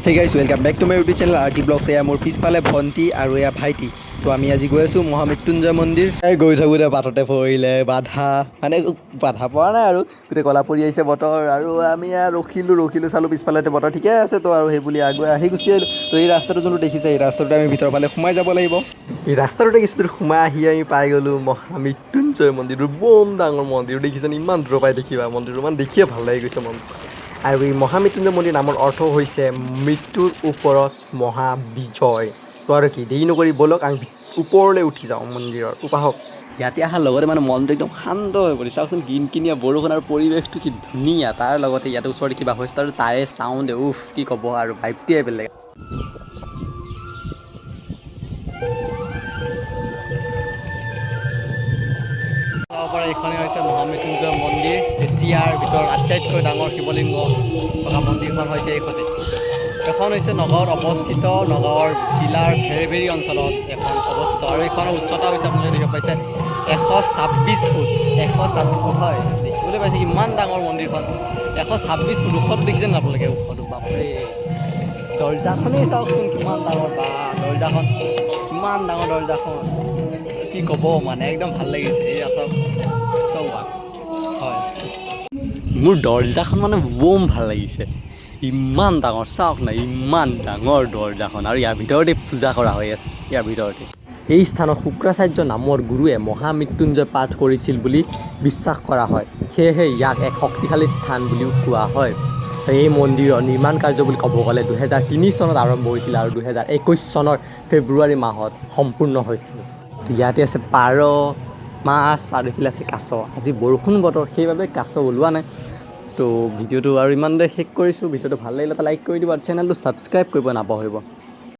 Hey guys, welcome back to my YouTube channel RT Vlogs. এয়া মোৰ পিছফালে ভণ্টি আৰু এয়া ভাইটি। তো আমি আজি গৈ আছোঁ মহা মৃত্যুঞ্জয় মন্দিৰ। গৈ থাকোঁতে বাটতে পৰিলে বাধা, মানে বাধা পৰা নাই আৰু গোটেই কলা পৰি আহিছে বতৰ। আৰু আমি ৰখিলোঁ চালোঁ পিছফালে বতৰ ঠিকে আছে তো, আৰু সেই বুলি আগুৱাই আহি গুচি আহিলোঁ। তো এই ৰাস্তাটো যোনটো দেখিছে, এই ৰাস্তাটোতে আমি ভিতৰৰ ফালে সোমাই যাব লাগিব। এই ৰাস্তাটোতে কিছু দূৰ সোমাই আহি আমি পাই গ'লোঁ মহা মৃত্যুঞ্জয় মন্দিৰটো। বম ডাঙৰ মন্দিৰ দেখিছেনে? ইমান দূৰৰ পৰাই দেখিবা মন্দিৰটো, ইমান দেখিয়ে ভাল লাগি গৈছে মন। আৰু এই মহা মৃত্যুঞ্জয় মন্দিৰ নামৰ অৰ্থ হৈছে মৃত্যুৰ ওপৰত মহা বিজয়। তো আৰু কি দেৰি নকৰি ব'লক আমি ওপৰলৈ উঠি যাওঁ মন্দিৰৰ উপাসক। ইয়াতে অহাৰ লগতে মানে মনটো একদম শান্ত হৈ পৰিছে। চাওকচোন কিনকিনীয়া বৰষুণ আৰু পৰিৱেশটো কি ধুনীয়া। তাৰ লগতে ইয়াতে ওচৰতে কিবা হৈছে আৰু তাৰে চাউণ্ড উফ কি ক'ব আৰু ভাইবটোৱে বেলেগ। এইখনে হৈছে মহা মৃত্যুঞ্জয় মন্দিৰ। এছিয়াৰ ভিতৰত আটাইতকৈ ডাঙৰ শিৱলিংগ থকা মন্দিৰখন হৈছে এইখনে। এখন হৈছে নগাঁৱত অৱস্থিত, নগাঁৱৰ জিলাৰ ভেৰভেৰী অঞ্চলত এখন অৱস্থিত। আৰু এইখনৰ উচ্চতা হৈছে আপোনালোকে দেখিব পাইছে 126 ফুট। 126 ফুট হয়, দেখিবলৈ পাইছে কিমান ডাঙৰ মন্দিৰখন। 126 ফুট ওখটো দেখিছেনে আপোনালোকে? ওখটো বাপৰে। দৰ্জাখনেই চাওকচোন কিমান ডাঙৰ, বা দৰ্জাখন কিমান ডাঙৰ দৰ্জাখন, কি ক'ব মানে একদম ভাল লাগিছে। এই আকৌ চৌবাক হয়, মোৰ দৰ্জাখন মানে বম ভাল লাগিছে। ইমান ডাঙৰ চাওক না, ইমান ডাঙৰ দৰ্জাখন, আৰু ইয়াৰ ভিতৰতে পূজা কৰা হৈ আছে। ইয়াৰ ভিতৰতে এই স্থানত শুক্ৰাচাৰ্য নামৰ গুৰুৱে মহা মৃত্যুঞ্জয় পাঠ কৰিছিল বুলি বিশ্বাস কৰা হয়। সেয়েহে ইয়াক এক শক্তিশালী স্থান বুলিও কোৱা হয়। এই মন্দিৰৰ নিৰ্মাণ কাৰ্য বুলি ক'ব গ'লে 2003 চনত আৰম্ভ হৈছিল আৰু 2021 চনৰ ফেব্ৰুৱাৰী মাহত সম্পূৰ্ণ হৈছিল। ইয়াতে আছে পাৰ, মাছ, আৰু এইফালে আছে কাছ। আজি বৰষুণ বতৰ, সেইবাবে কাছ ওলোৱা নাই। তো ভিডিঅ'টো আৰু ইমান দেৰি শেষ কৰিছোঁ। ভিডিঅ'টো ভাল লাগিলে এটা লাইক কৰি দিব আৰু চেনেলটো ছাবস্ক্ৰাইব কৰিব নাপাহৰিব।